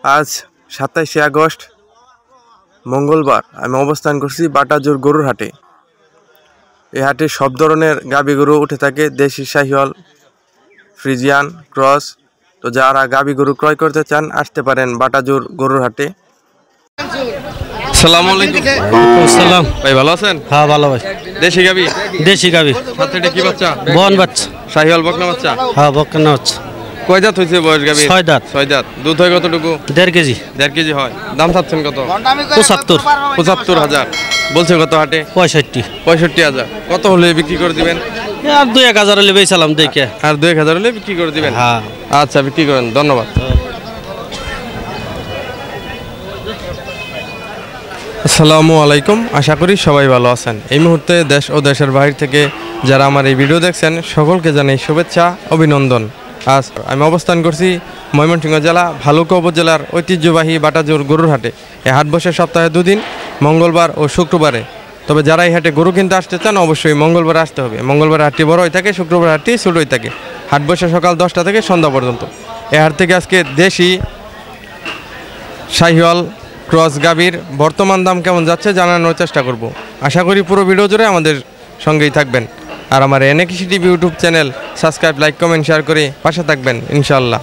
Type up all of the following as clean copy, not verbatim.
আজ 27শে আগস্ট মঙ্গলবার আমি অবস্থান করছি বাটাজোর গরুর হাটে। এই হাটে সব ধরনের গাভী গরু উঠে থাকে, দেশি, শাহিওয়াল, ফ্রিজিয়ান, ক্রস। তো যারা গাভী গরু ক্রয় করতে চান আসতে পারেন বাটাজোর গরুর হাটে। আসসালামু আলাইকুম। আসসালাম ভাই ভালো আছেন? হ্যাঁ ভালো ভাই। দেশি গাভী? দেশি গাভী। সাথে এটা কি বাচ্চা? বন বাচ্চা। শাহিওয়াল বকনা বাচ্চা? হ্যাঁ বকনা বাচ্চা। কয় দাঁত হয়েছে বয়স গাভী? 6 দাঁত। 6 দাঁত। দুধ হয় কতটুকু? 1.5 কেজি। 1.5 কেজি হয়। দাম চাচ্ছেন কত? 75,000। বলছে কত হাটে? 65,000। কত হলে বিক্রি করে দিবেন? আর 2-1000 হলে বেচালাম দেখে। আর 2-1000 হলে বিক্রি করে দিবেন? হ্যাঁ আচ্ছা, বিক্রি করেন, ধন্যবাদ। আসসালামু আলাইকুম, আশা করি সবাই ভালো আছেন। এই মুহূর্তে দেশ ও দেশের বাইরে থেকে যারা আমার এই ভিডিও দেখছেন সকলকে জানাই শুভেচ্ছা, অভিনন্দন। আজ আমি অবস্থান করছি ময়মনসিংহ জেলা ভালুকা উপজেলার ঐতিহ্যবাহী বাটাজোর গরুর হাটে। এই হাট বসে সপ্তাহে 2 দিন, মঙ্গলবার ও শুক্রবারে। তবে যারা এই হাটে গরু কিনতে আসতে চান অবশ্যই মঙ্গলবার আসতে হবে। মঙ্গলবার হাটটি বড় হয়ে থাকে, শুক্রবার হাটটি ছোট হয়ে থাকে। হাট বসে সকাল 10টা থেকে সন্ধ্যা পর্যন্ত। এই হাট থেকে আজকে দেশি, শাহিওয়াল, ক্রস গাভীর বর্তমান দাম কেমন যাচ্ছে জানানোর চেষ্টা করব। আশা করি পুরো ভিডিও জুড়ে আমাদের সঙ্গেই থাকবেন। আর আমার এনএ কৃষি TV YouTube channel subscribe, like, comment, share করে পাশে থাকবেন ইনশাআল্লাহ।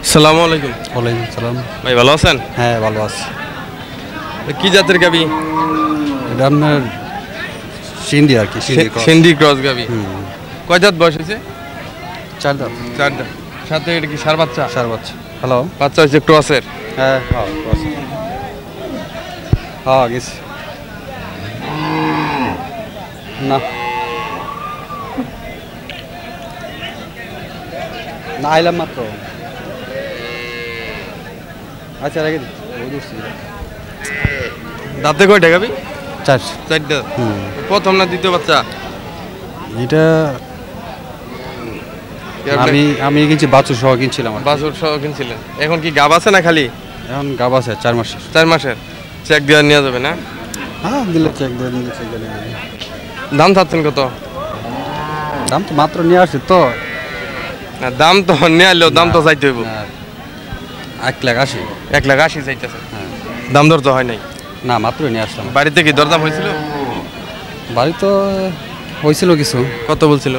আসসালামু আলাইকুম। ওয়ালাইকুম সালাম। ভাই ভালো আছেন? হ্যাঁ ভালো আছি। কি জাতের গাভী? এটা আপনার সিন্ধি আর কি, সিন্ধি ক্রস গাভী। কয় দাঁত বয়স হয়েছে? 4 দাঁত। 4 দাঁত। সাথে এটা কি সার বাচ্চা? সার বাচ্চা। হ্যালো। বাচ্চা হয়েছে ক্রসের? হ্যাঁ হ্যাঁ ক্রস। হ্যাঁ গেছে না না আইলাম মাত্র। আচ্ছা রেখে দিই। দাঁতে কয়টা গাভী? 4 দাঁত। প্রথম না দ্বিতীয় বাচ্চা? এটা আমি কিনছি, বাছুর সহ কিনছিলাম। বাছুর সহ কিনছিলেন। এখন কি গাব আছে না খালি? এখন গাব আছে 4 মাসের। 4 মাসের। চেক দিয়ে নেওয়া যাবে না? হ্যাঁ দিলে চেক দিয়ে দিলে চেক দিয়ে নেবে। দাম চাচ্ছেন কত? দাম তো মাত্র নিয়ে আসছি তো। না, দাম তো নিয়ে আসলেও দাম তো চাইতে হইব। 1,80,000। 1,80,000 চাইতেছে? হ্যাঁ। দাম দর তো হয় নাই? না মাত্র নিয়ে আসলাম। বাড়িতে কি দরদাম হয়েছিল? বাড়ি তো হয়েছিল কিছু। কত বলছিল?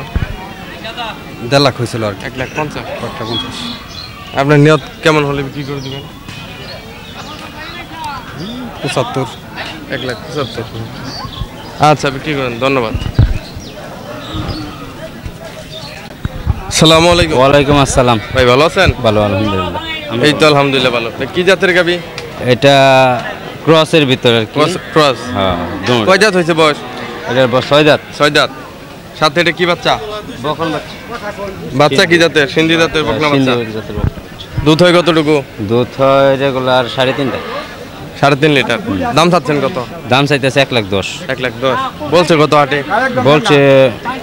1.5 লাখ হয়েছিল আর কি। 1,50,000। 1,50,000। আপনার নিয়ত কেমন হলে বিক্রি করে দিবেন? 75। 1,75,000। আচ্ছা, বিক্রি করেন, ধন্যবাদ। আসসালামু আলাইকুম। ওয়ালাইকুম আসসালাম। ভাই ভালো আছেন? ভালো আলহামদুলিল্লাহ। এই তো আলহামদুলিল্লাহ ভালো। কি জাতের গাভী? এটা ক্রসের ভিতরে ক্রস। হ্যাঁ। কয় দাঁত হয়েছে বয়স? এটা 6 দাঁত। 6 দাঁত। সাথে এটা কি বাচ্চা? বকন বাচ্চা। বাচ্চা কি জাতের? সিন্ধি জাতের বকনা বাচ্চা? সিন্ধি জাতের বকনা। দুধ হয় কতটুকু? দুধ হয় রেগুলার 3.5 লিটার। দাম চাচ্ছেন কত? দাম চাইতেছে 1,10,000। 1,10,000 বলছে কত হাটে? বলছে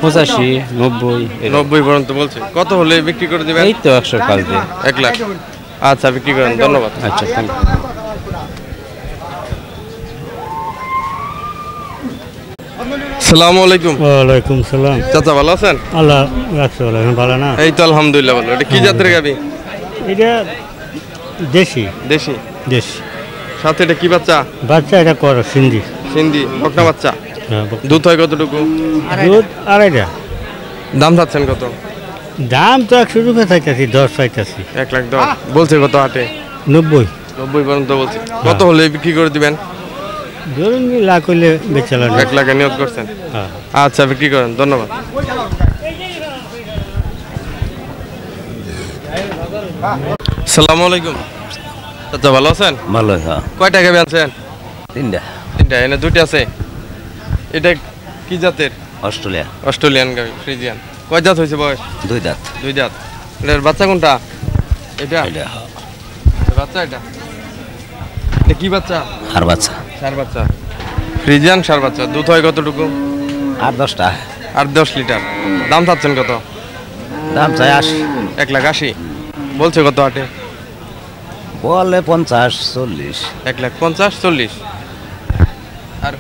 85, 90 90 পর্যন্ত বলছে। কত হলে বিক্রি করে দিবেন? এই তো 100 কাজ দিয়ে 1 লাখ। আচ্ছা, বিক্রি করেন, ধন্যবাদ। আচ্ছা থ্যাংক ইউ। আসসালামু আলাইকুম। ওয়ালাইকুম সালাম। চাচা ভালো আছেন? আল্লাহ রাখছে ভালো না? এই তো আলহামদুলিল্লাহ ভালো। এটা কি জাতের গাভী? এটা দেশি। দেশি। দেশি। সাথে এটা কি বাচ্চা? বাচ্চা এটা করো সিন্ধি। সিন্ধি বকনা বাচ্চা। হ্যাঁ, দুধ হয় কতটুকু? দুধ 2.5। দাম চাচ্ছেন কত? দাম তো 100 রুপে চাইতেছি, 10 চাইতেছি। 1,10,000 বলছে কত হাটে? 90। 90 পর্যন্ত বলছে। কত হলে বিক্রি করে দিবেন? ধরুন লাখ হইলে বেচালাম। 1 লাখে নিয়োগ করছেন? হ্যাঁ। আচ্ছা, বিক্রি করেন, ধন্যবাদ। আসসালামু আলাইকুম। চাচা ভালো আছেন? ভালো। হ্যাঁ কয়টা গাভী আনছেন? 3টা। 3টা। এনে 2টা আছে। এটা কি জাতের? অস্ট্রেলিয়ান গাভী, ফ্রিজিয়ান। কয় দাঁত হয়েছে বয়স? 2 দাঁত। 2 দাঁত। এটার বাচ্চা কোনটা? এটা বাচ্চা। এটা কি বাচ্চা? আর বাচ্চা। সার বাচ্চা। ফ্রিজিয়ান সার বাচ্চা। দুধ হয় কতটুকু? 8-10টা। 8-10 লিটার। দাম চাচ্ছেন কত? দাম চাই 80। 1,80,000 বলছে কত হাটে? বলে 50-40। 1,50,000-40। আর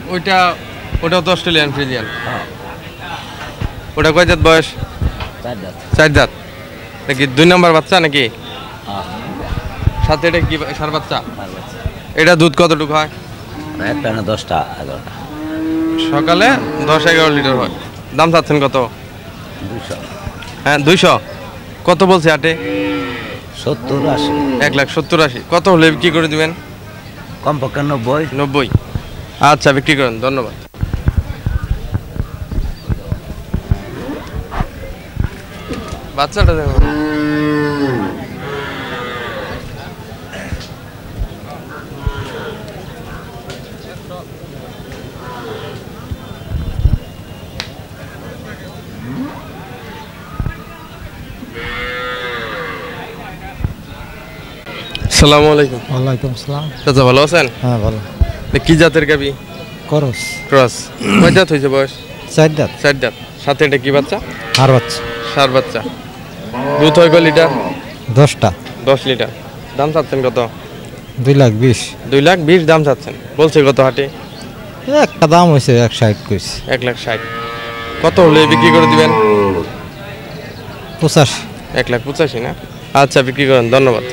ওটাও তো অস্ট্রেলিয়ান ফ্রিজিয়ান। ওটা কয় দাঁত বয়স? 4 দাঁত। 4 দাঁত। নাকি 2 নম্বর বাচ্চা নাকি? সাথে এটা কি সার বাচ্চা? এটা দুধ কতটুকু হয়? একটা না 10টা 11টা। সকালে 10-11 লিটার হয়। দাম চাচ্ছেন কত? 200 হ্যাঁ 200। কত বলছে হাটে? 70 80 1,70,80। কত হলে বিক্রি করে দিবেন? কমপক্ষে 90। 90। আচ্ছা বিক্রি করেন, ধন্যবাদ। বাচ্চাটা দেখো। আসসালামু আলাইকুম। ওয়ালাইকুম আসসালাম। চাচা ভালো আছেন? হ্যাঁ ভালো। কি জাতের গাবি? করস ক্রস। কয় দাঁত হয়েছে বয়স? 4 দাঁত। 4 দাঁত। সাথে এটা কি বাচ্চা? আর বাচ্চা সার বাচ্চা। দুধ হয় কয় লিটার? 10টা। 10 লিটার। দাম চাচ্ছেন কত? 2,20,000। 2,20,000 দাম চাচ্ছেন। বলছে কত হাটে? একটা দাম হয়েছে 160 কইছে। 1,60,000। কত হলে বিক্রি করে দিবেন? 85। 1,85,000 না? আচ্ছা বিক্রি করেন, ধন্যবাদ।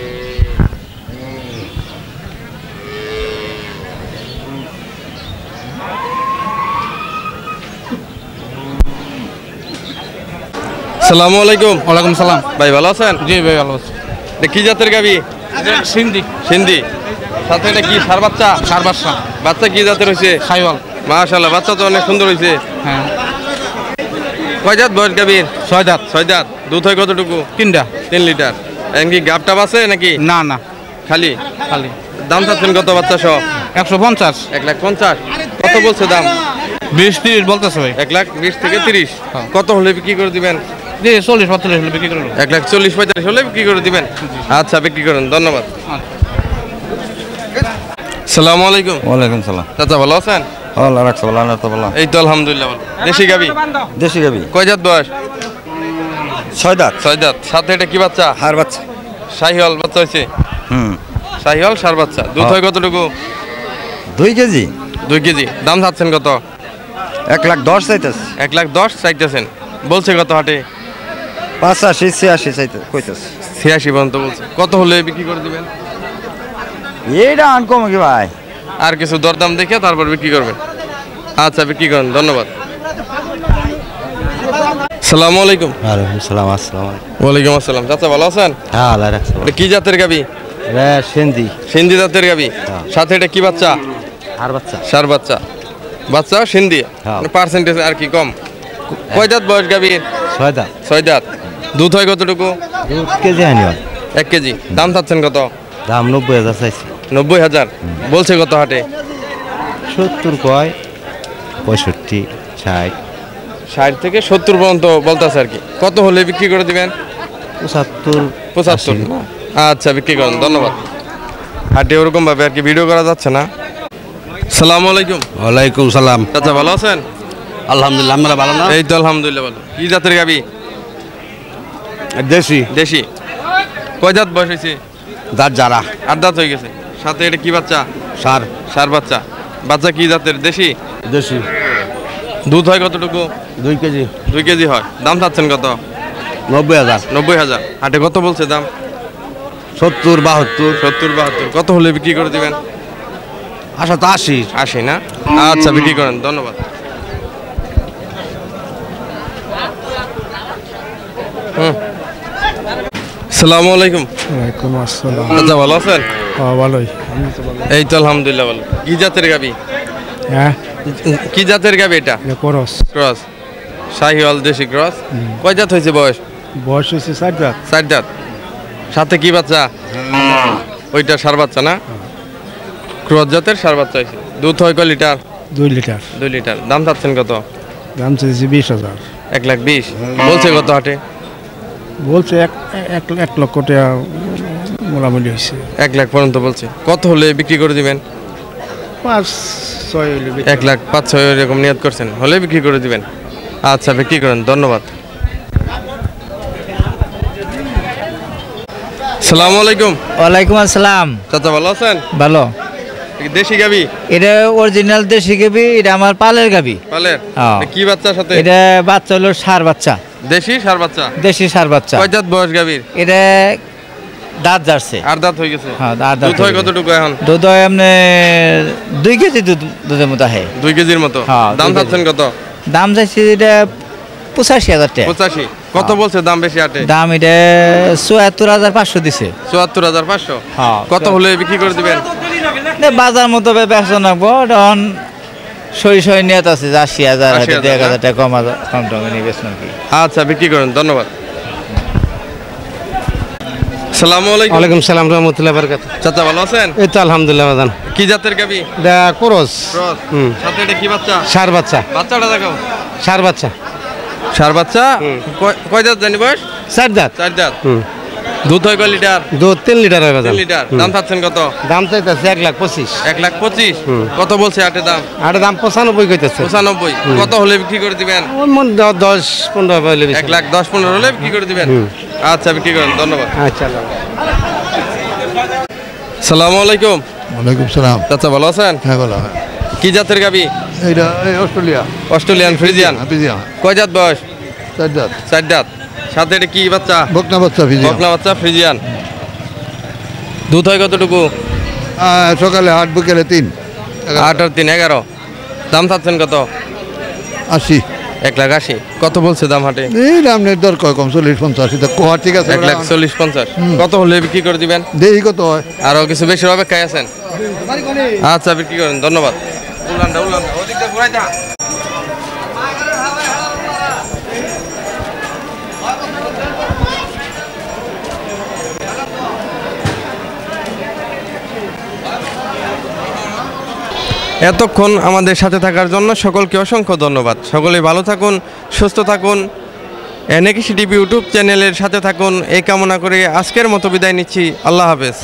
আসসালামু আলাইকুম। ওয়ালাইকুম সালাম। ভাই ভালো আছেন? জি ভাই ভালো আছি। এটা কি জাতের গাবি? সিন্ধি সিন্ধি। সাথে এটা কি সার বাচ্চা? সার বাচ্চা বাচ্চা কি জাতের হয়েছে? সাইওয়াল। মাশাআল্লাহ, বাচ্চা তো অনেক সুন্দর হয়েছে। হ্যাঁ কয় জাত বয়স গাবির? 6 দাঁত। 6 দাঁত। দুধ হয় কতটুকু? 3টা। 3 লিটার। এমনকি গাবটা আছে নাকি না না খালি? খালি। দাম চাচ্ছেন কত বাচ্চা সহ? 150। 1,50,000। কত বলছে দাম? 20-30 বলতেছে ভাই। 1,20,000 থেকে 30। হ্যাঁ। কত হলে বিক্রি করে দিবেন? জি 40-45 হলে বিক্রি করে দেবো। 1,40,000-45 হলে বিক্রি করে দিবেন। আচ্ছা বিক্রি করেন, ধন্যবাদ। আসসালামু আলাইকুম। ওয়ালাইকুম সালাম। চাচা ভালো আছেন? আল্লাহ রাখছে ভালো, আল্লাহ তো ভালো। এই তো আলহামদুলিল্লাহ ভালো। দেশি গাবি? দেশি গাবি কয় জাত বয়স? 6 দাঁত। 6 দাঁত। সাথে এটা কি বাচ্চা? হার বাচ্চা। শাহিওয়াল বাচ্চা হয়েছে? হুম। শাহিওয়াল সার বাচ্চা। দুধ হয় কতটুকু? 2 কেজি। 2 কেজি। দাম চাচ্ছেন কত? 1,10,000 চাইতেছে। 1,10,000 চাইতেছেন। বলছে কত হাটে? 85-86 চাইতে কইতেছে। 86 পর্যন্ত বলছে। কত হলে বিক্রি করে দিবেন? এইটা আনকম কি ভাই? আর কিছু দরদাম দেখে তারপর বিক্রি করবেন। আচ্ছা বিক্রি করেন, ধন্যবাদ। আসসালামু আলাইকুম। ওয়ালাইকুম সালাম। আসসালামু আলাইকুম। ওয়ালাইকুম আসসালাম। চাচা ভালো আছেন? হ্যাঁ আল্লাহ রাখছে। এটা কি জাতের গাবি? রে সিন্ধি। সিন্ধি জাতের গাবি। সাথে এটা কি বাচ্চা? আর বাচ্চা। সার বাচ্চা। বাচ্চা সিন্ধি। হ্যাঁ। পার্সেন্টেজ আর কি কম। কয় দাঁত বয়স গাবি? 6 দাঁত। 6 দাঁত। দুধ হয় কতটুকু? 2 কেজি আনিও। 1 কেজি। দাম চাচ্ছেন কত? দাম 90,000 চাইছে। 90,000। বলছে কত হাটে? 70 কয়, 65, 60, 60 থেকে 70 পর্যন্ত বলতেছে আর কি। কত হলে বিক্রি করে দিবেন? 75, 75। আচ্ছা বিক্রি করেন, ধন্যবাদ। হাটে ওরকম ভাবে আর কি ভিডিও করা যাচ্ছে না। সালামু আলাইকুম। ওয়ালাইকুম সালাম। চাচা ভালো আছেন? আলহামদুলিল্লাহ, আমরা ভালো না? এই তো আলহামদুলিল্লাহ ভালো। কি জাতের গাবি? দেশি। দেশি। কয় দাঁত বয়স হয়েছে? দাঁত যারা। 8 দাঁত হয়ে গেছে। সাথে এটা কি বাচ্চা? সার। সার বাচ্চা। বাচ্চা কি জাতের? দেশি। দেশি। দুধ হয় কতটুকু? 2 কেজি। 2 কেজি হয়। দাম চাচ্ছেন কত? 90,000। 90,000। হাটে কত বলছে দাম? 70, 72। 70-72। কত হলে বিক্রি করে দিবেন? আশা তো 80। 80 না? আচ্ছা বিক্রি করেন, ধন্যবাদ। আসসালামু আলাইকুম। ওয়ালাইকুম আসসালাম। আচ্ছা ভালো আছেন? ভালোই। এই তো আলহামদুলিল্লাহ ভালো। কি জাতের গাবি? হ্যাঁ কি জাতের গাবি এটা? করস। ক্রস। শাহিওয়াল দেশি ক্রস। কয় জাত হয়েছে বয়স? বয়স হয়েছে 4 দাঁত। 4 দাঁত। সাথে কি বাচ্চা? ওইটা সার বাচ্চা না? ক্রস জাতের সার বাচ্চা হয়েছে। দুধ হয় কয় লিটার? 2 লিটার। 2 লিটার। দাম চাচ্ছেন কত? দাম চাইছে 20,000। 1,20,000। বলছে কত হাটে? বলছে 1 লক্ষ টাকা মোলামুলি হয়েছে। 1 লাখ পর্যন্ত বলছে। কত হলে বিক্রি করে দিবেন? 5-6 হইলে 1,05,600 এরকম নিয়ত করছেন, হলে বিক্রি করে দিবেন। আচ্ছা বিক্রি করেন, ধন্যবাদ। সালামু আলাইকুম। ওয়ালাইকুম আসসালাম। চাচা ভালো আছেন? ভালো। দেশি গাবি? এটা অরিজিনাল দেশি গাবি, এটা আমার পালের গাবি। পালের? হ্যাঁ। কি বাচ্চার সাথে? এটা বাচ্চা হলো সার বাচ্চা। দেশি সার বাচ্চা। দেশি সার বাচ্চা। কয় জাত বয়স গাবির? এটা দাঁত যাচ্ছে। আর দাঁত হয়ে গেছে। হ্যাঁ, আর দাঁত দুধ হয় হয়ে গেছে। কতটুকু এখন? দুধ হয় আপনি 2 কেজি দুধের মতো হয়। 2 কেজির মতো। হ্যাঁ, দাম 2 কেজি। চাচ্ছেন কত? দাম চাইছি এটা 85,000 টাকা। 85। কত বলছে দাম বেশি আটে? দাম এটা 74,500 দিছে। 74,500। হ্যাঁ, কত হলে বিক্রি করে দিবেন? বাজার মতো বেচা নাকবো তখন সই নিয়ত আছে যে 80,000 80,000 1,000 টাকা কম টমে নিয়ে বেচন কি। আচ্ছা বিক্রি করেন, ধন্যবাদ। আসসালামু আলাইকুম। ওয়ালাইকুম সালাম রহমতুল্লাহ বরকাত। চাচা ভালো আছেন? এই তো আলহামদুলিল্লাহ বাজান। কি জাতের গাবি? এটা ক্রস ক্রস। সাথে এটা কি বাচ্চা? সার বাচ্চা। বাচ্চাটা দেখাও। সার বাচ্চা। সার বাচ্চা। কয় দাঁত জানি বয়স? 4 দাঁত। 4 দাঁত। দুধ হয় কয় লিটার? দুধ 3 লিটার হয় বাজান। 3 লিটার। দাম চাচ্ছেন কত? দাম চাইতেছে 1,25,000। 1,25,000। কত বলছে আটে দাম? আর দাম 95 কইতেছে। 95। কত হলে বিক্রি করে দিবেন? ওর মন 10-15 হইলে বেশি। 1,10,15 হলে বিক্রি করে দিবেন। আচ্ছা বিক্রি করেন, ধন্যবাদ। আচ্ছা আল্লাহ। সালামু আলাইকুম। ওয়ালাইকুম সালাম। চাচা ভালো আছেন? হ্যাঁ বলো। কি জাতের গাবি? এইটা এই অস্ট্রেলিয়া। Australian Friesian. ফিজিয়ান। কয় জাত বয়স? 4 দাঁত। 4 দাঁত। সাথে এটা কি বাচ্চা? বকনা বাচ্চা ফিজিয়ান। বকনা বাচ্চা ফ্রিজিয়ান। দুধ হয় কতটুকু? সকালে 8 বিকেলে 3। 8 আর 3 11। দাম চাচ্ছেন কত? 80। 1,80,000। কত বলছে দাম হাটে? এই দামের দর কয় কম 40-50 এটা কোয়া ঠিক আছে। 1,40,50। কত হলে বিক্রি করে দিবেন? দেহি কত হয়? আরো কিছু বেশি অপেক্ষায় আছেন? আচ্ছা বিক্রি করেন, ধন্যবাদ। উলান্ডা ওদিকটা ঘুরাই দা। এতক্ষণ আমাদের সাথে থাকার জন্য সকলকে অসংখ্য ধন্যবাদ। সকলেই ভালো থাকুন, সুস্থ থাকুন, NAKC টিভি ইউটিউব চ্যানেলের সাথে থাকুন এই কামনা করে আজকের মতো বিদায় নিচ্ছি। আল্লাহ হাফেজ।